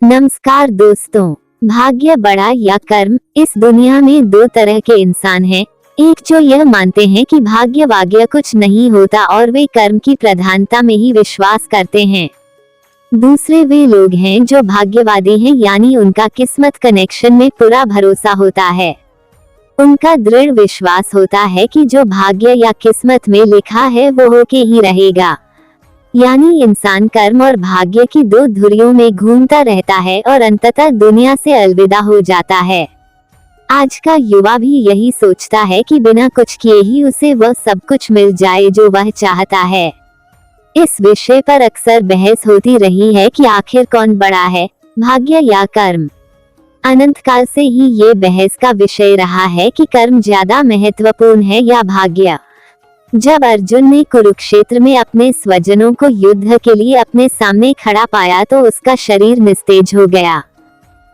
नमस्कार दोस्तों। भाग्य बड़ा या कर्म, इस दुनिया में दो तरह के इंसान हैं। एक जो यह मानते हैं कि भाग्य वाग्य कुछ नहीं होता और वे कर्म की प्रधानता में ही विश्वास करते हैं। दूसरे वे लोग हैं जो भाग्यवादी हैं, यानी उनका किस्मत कनेक्शन में पूरा भरोसा होता है। उनका दृढ़ विश्वास होता है कि जो भाग्य या किस्मत में लिखा है वो होके ही रहेगा। यानी इंसान कर्म और भाग्य की दो धुरियों में घूमता रहता है और अंततः दुनिया से अलविदा हो जाता है। आज का युवा भी यही सोचता है कि बिना कुछ किए ही उसे वह सब कुछ मिल जाए जो वह चाहता है। इस विषय पर अक्सर बहस होती रही है कि आखिर कौन बड़ा है, भाग्य या कर्म। अनंत काल से ही ये बहस का विषय रहा है कि कर्म ज्यादा महत्वपूर्ण है या भाग्य। जब अर्जुन ने कुरुक्षेत्र में अपने स्वजनों को युद्ध के लिए अपने सामने खड़ा पाया तो उसका शरीर निस्तेज हो गया,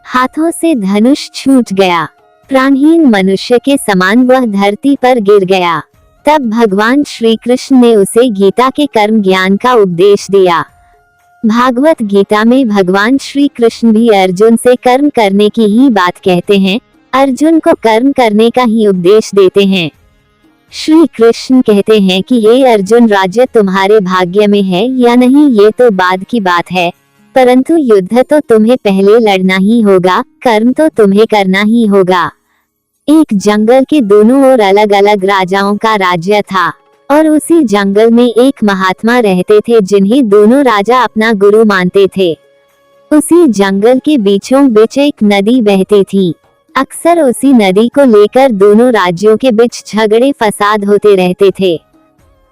हाथों से धनुष छूट गया, प्राणहीन मनुष्य के समान वह धरती पर गिर गया। तब भगवान श्री कृष्ण ने उसे गीता के कर्म ज्ञान का उपदेश दिया। भागवत गीता में भगवान श्री कृष्ण भी अर्जुन से कर्म करने की ही बात कहते हैं, अर्जुन को कर्म करने का ही उपदेश देते हैं। श्री कृष्ण कहते हैं कि ये अर्जुन, राज्य तुम्हारे भाग्य में है या नहीं ये तो बाद की बात है, परंतु युद्ध तो तुम्हें पहले लड़ना ही होगा, कर्म तो तुम्हें करना ही होगा। एक जंगल के दोनों ओर अलग अलग राजाओं का राज्य था और उसी जंगल में एक महात्मा रहते थे जिन्हें दोनों राजा अपना गुरु मानते थे। उसी जंगल के बीचों बीच एक नदी बहती थी। अक्सर उसी नदी को लेकर दोनों राज्यों के बीच झगड़े फसाद होते रहते थे।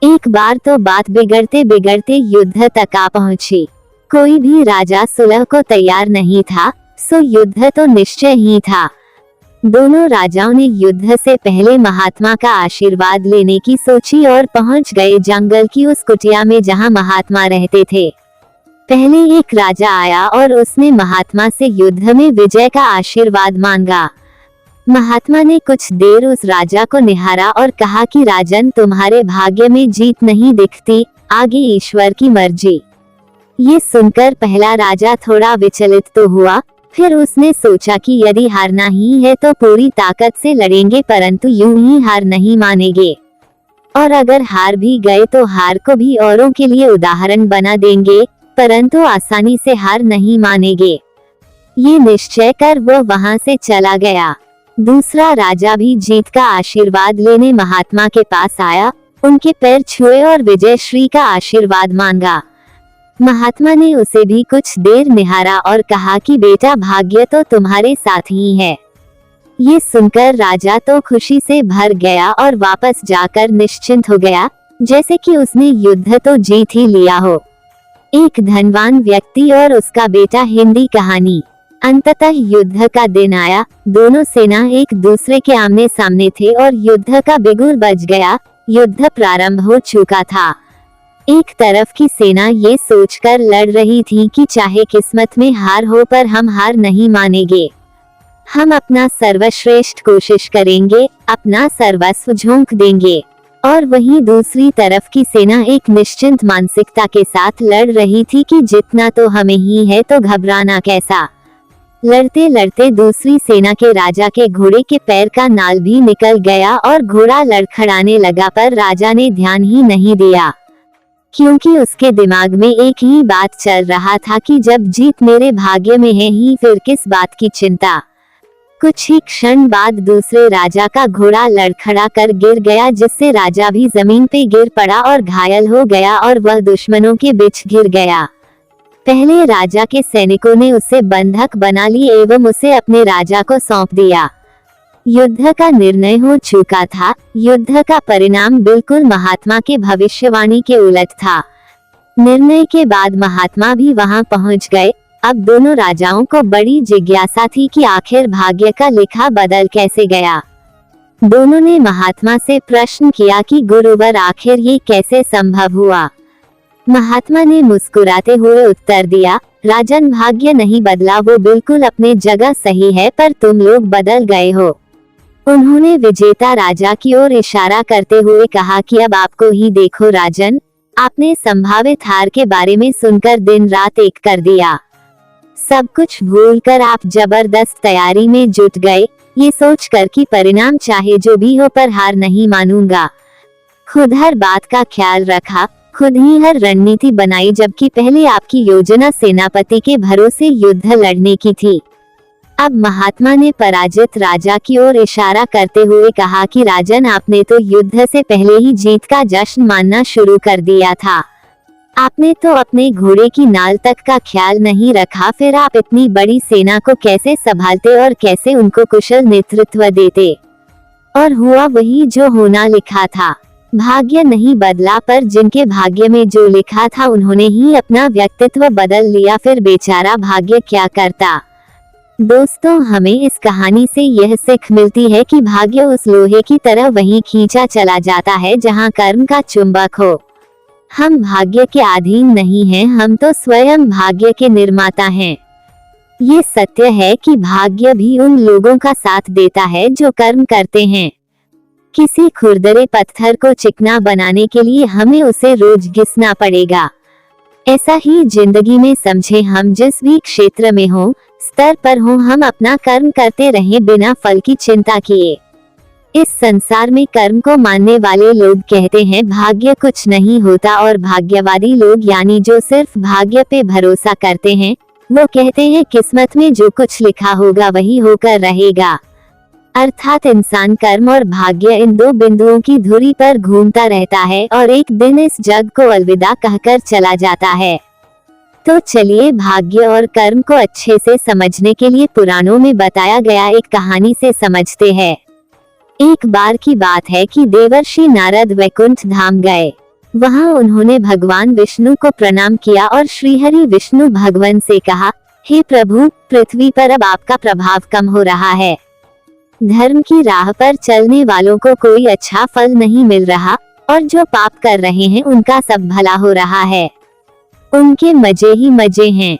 एक बार तो बात बिगड़ते बिगड़ते युद्ध तक आ पहुंची। कोई भी राजा सुलह को तैयार नहीं था, सो युद्ध तो निश्चय ही था। दोनों राजाओं ने युद्ध से पहले महात्मा का आशीर्वाद लेने की सोची और पहुंच गए जंगल की उस कुटिया में जहां महात्मा रहते थे। पहले एक राजा आया और उसने महात्मा से युद्ध में विजय का आशीर्वाद मांगा। महात्मा ने कुछ देर उस राजा को निहारा और कहा कि राजन, तुम्हारे भाग्य में जीत नहीं दिखती, आगे ईश्वर की मर्जी। ये सुनकर पहला राजा थोड़ा विचलित तो हुआ, फिर उसने सोचा कि यदि हारना ही है तो पूरी ताकत से लड़ेंगे, परंतु यूं ही हार नहीं मानेंगे, और अगर हार भी गए तो हार को भी औरों के लिए उदाहरण बना देंगे, परंतु आसानी से हार नहीं मानेंगे। ये निश्चय कर वह वहां से चला गया। दूसरा राजा भी जीत का आशीर्वाद लेने महात्मा के पास आया, उनके पैर छुए और विजय श्री का आशीर्वाद मांगा। महात्मा ने उसे भी कुछ देर निहारा और कहा कि बेटा, भाग्य तो तुम्हारे साथ ही है। ये सुनकर राजा तो खुशी से भर गया और वापस जाकर निश्चिंत हो गया, जैसे कि उसने युद्ध तो जीत ही लिया हो। एक धनवान व्यक्ति और उसका बेटा। हिंदी कहानी। अंततः युद्ध का दिन आया। दोनों सेना एक दूसरे के आमने सामने थे और युद्ध का बिगुल बज गया। युद्ध प्रारंभ हो चुका था। एक तरफ की सेना ये सोचकर लड़ रही थी कि चाहे किस्मत में हार हो पर हम हार नहीं मानेंगे, हम अपना सर्वश्रेष्ठ कोशिश करेंगे, अपना सर्वस्व झोंक देंगे। और वहीं दूसरी तरफ की सेना एक निश्चिंत मानसिकता के साथ लड़ रही थी कि जितना तो हमें ही है तो घबराना कैसा। लड़ते लड़ते दूसरी सेना के राजा के घोड़े के पैर का नाल भी निकल गया और घोड़ा लड़खड़ाने लगा, पर राजा ने ध्यान ही नहीं दिया, क्योंकि उसके दिमाग में एक ही बात चल रहा था कि जब जीत मेरे भाग्य में है ही फिर किस बात की चिंता। कुछ ही क्षण बाद दूसरे राजा का घोड़ा लड़खड़ा कर गिर गया, जिससे राजा भी जमीन पे गिर पड़ा और घायल हो गया और वह दुश्मनों के बीच घिर गया। पहले राजा के सैनिकों ने उसे बंधक बना ली एवं उसे अपने राजा को सौंप दिया। युद्ध का निर्णय हो चुका था। युद्ध का परिणाम बिल्कुल महात्मा के भविष्यवाणी के उलट था। निर्णय के बाद महात्मा भी वहां पहुंच गए। अब दोनों राजाओं को बड़ी जिज्ञासा थी कि आखिर भाग्य का लिखा बदल कैसे गया। दोनों ने महात्मा से प्रश्न किया कि गुरुवर, आखिर ये कैसे संभव हुआ। महात्मा ने मुस्कुराते हुए उत्तर दिया, राजन, भाग्य नहीं बदला, वो बिल्कुल अपने जगह सही है, पर तुम लोग बदल गए हो। उन्होंने विजेता राजा की ओर इशारा करते हुए कहा कि अब आपको ही देखो राजन, आपने संभावित हार के बारे में सुनकर दिन रात एक कर दिया। सब कुछ भूलकर आप जबरदस्त तैयारी में जुट गए, ये सोचकर कि परिणाम चाहे जो भी हो पर हार नहीं मानूंगा। खुद हर बात का ख्याल रखा, खुद ही हर रणनीति बनाई, जबकि पहले आपकी योजना सेनापति के भरोसे युद्ध लड़ने की थी। अब महात्मा ने पराजित राजा की ओर इशारा करते हुए कहा कि राजन, आपने तो युद्ध से पहले ही जीत का जश्न मानना शुरू कर दिया था। आपने तो अपने घोड़े की नाल तक का ख्याल नहीं रखा, फिर आप इतनी बड़ी सेना को कैसे संभालते और कैसे उनको कुशल नेतृत्व देते। और हुआ वही जो होना लिखा था। भाग्य नहीं बदला, पर जिनके भाग्य में जो लिखा था उन्होंने ही अपना व्यक्तित्व बदल लिया, फिर बेचारा भाग्य क्या करता। दोस्तों, हमें इस कहानी से यह सीख मिलती है कि भाग्य उस लोहे की तरह वहीं खींचा चला जाता है जहां कर्म का चुंबक हो। हम भाग्य के अधीन नहीं हैं, हम तो स्वयं भाग्य के निर्माता हैं। ये सत्य है कि भाग्य भी उन लोगों का साथ देता है जो कर्म करते हैं। किसी खुरदरे पत्थर को चिकना बनाने के लिए हमें उसे रोज घिसना पड़ेगा। ऐसा ही जिंदगी में समझे, हम जिस भी क्षेत्र में हो, स्तर पर हो, हम अपना कर्म करते रहें बिना फल की चिंता किए। इस संसार में कर्म को मानने वाले लोग कहते हैं भाग्य कुछ नहीं होता, और भाग्यवादी लोग यानी जो सिर्फ भाग्य पे भरोसा करते हैं, वो कहते हैं किस्मत में जो कुछ लिखा होगा वही होकर रहेगा। अर्थात इंसान कर्म और भाग्य इन दो बिंदुओं की धुरी पर घूमता रहता है और एक दिन इस जग को अलविदा कहकर चला जाता है। तो चलिए भाग्य और कर्म को अच्छे से समझने के लिए पुराणों में बताया गया एक कहानी से समझते हैं। एक बार की बात है कि देवर्षि नारद वैकुंठ धाम गए। वहां उन्होंने भगवान विष्णु को प्रणाम किया और श्रीहरि विष्णु भगवान से कहा, हे प्रभु, पृथ्वी पर अब आपका प्रभाव कम हो रहा है। धर्म की राह पर चलने वालों को कोई अच्छा फल नहीं मिल रहा, और जो पाप कर रहे हैं उनका सब भला हो रहा है। उनके मजे ही मजे हैं।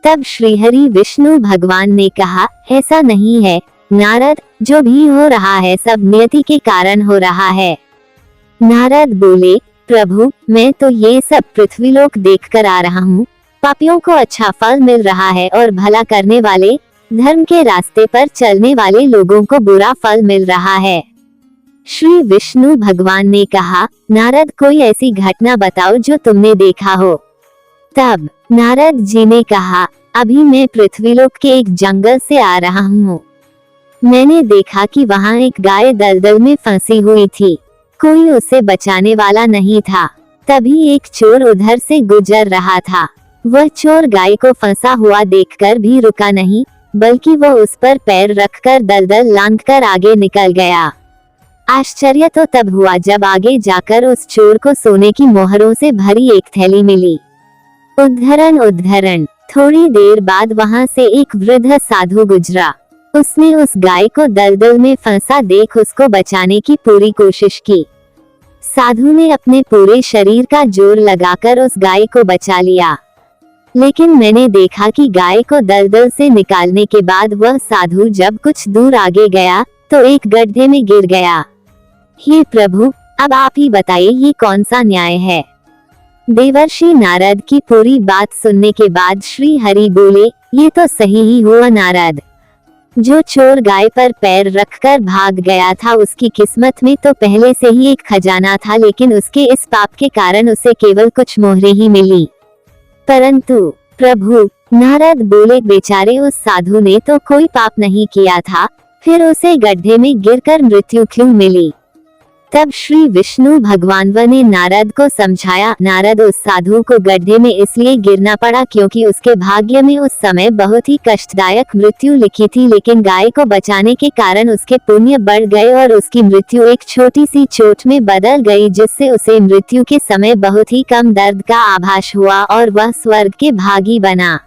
तब श्रीहरि विष्णु भगवान ने कहा, ऐसा नहीं है नारद, जो भी हो रहा है सब नियति के कारण हो रहा है। नारद बोले, प्रभु, मैं तो ये सब पृथ्वीलोक देखकर आ रहा हूँ। पापियों को अच्छा फल मिल रहा है और भला करने वाले, धर्म के रास्ते पर चलने वाले लोगों को बुरा फल मिल रहा है। श्री विष्णु भगवान ने कहा, नारद, कोई ऐसी घटना बताओ जो तुमने देखा हो। तब नारद जी ने कहा, अभी मैं पृथ्वीलोक के एक जंगल से आ रहा हूँ। मैंने देखा कि वहाँ एक गाय दलदल में फंसी हुई थी। कोई उसे बचाने वाला नहीं था। तभी एक चोर उधर से गुजर रहा था। वह चोर गाय को फंसा हुआ देखकर भी रुका नहीं, बल्कि वह उस पर पैर रखकर दलदल लांघकर आगे निकल गया। आश्चर्य तो तब हुआ जब आगे जाकर उस चोर को सोने की मोहरों से भरी एक थैली मिली। उद्धरण। थोड़ी देर बाद वहां से एक वृद्ध साधु गुजरा। उसने उस गाय को दलदल में फंसा देख उसको बचाने की पूरी कोशिश की। साधु ने अपने पूरे शरीर का जोर लगाकर उस गाय को बचा लिया, लेकिन मैंने देखा कि गाय को दलदल से निकालने के बाद वह साधु जब कुछ दूर आगे गया तो एक गड्ढे में गिर गया। हे प्रभु, अब आप ही बताइए ये कौन सा न्याय है। देवर्षि नारद की पूरी बात सुनने के बाद श्री हरि बोले, ये तो सही ही हुआ नारद। जो चोर गाय पर पैर रखकर भाग गया था उसकी किस्मत में तो पहले से ही एक खजाना था, लेकिन उसके इस पाप के कारण उसे केवल कुछ मोहरें ही मिली। परंतु प्रभु, नारद बोले, बेचारे उस साधु ने तो कोई पाप नहीं किया था, फिर उसे गड्ढे में गिरकर मृत्यु क्यों मिली। तब श्री विष्णु भगवान ने नारद को समझाया, नारद, उस साधु को गड्ढे में इसलिए गिरना पड़ा क्योंकि उसके भाग्य में उस समय बहुत ही कष्टदायक मृत्यु लिखी थी, लेकिन गाय को बचाने के कारण उसके पुण्य बढ़ गए और उसकी मृत्यु एक छोटी सी चोट में बदल गई, जिससे उसे मृत्यु के समय बहुत ही कम दर्द का आभास हुआ और वह स्वर्ग के भागी बना।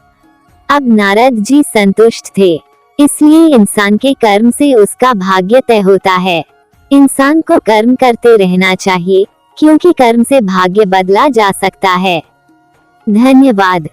अब नारद जी संतुष्ट थे। इसलिए इंसान के कर्म से उसका भाग्य तय होता है। इंसान को कर्म करते रहना चाहिए, क्योंकि कर्म से भाग्य बदला जा सकता है। धन्यवाद।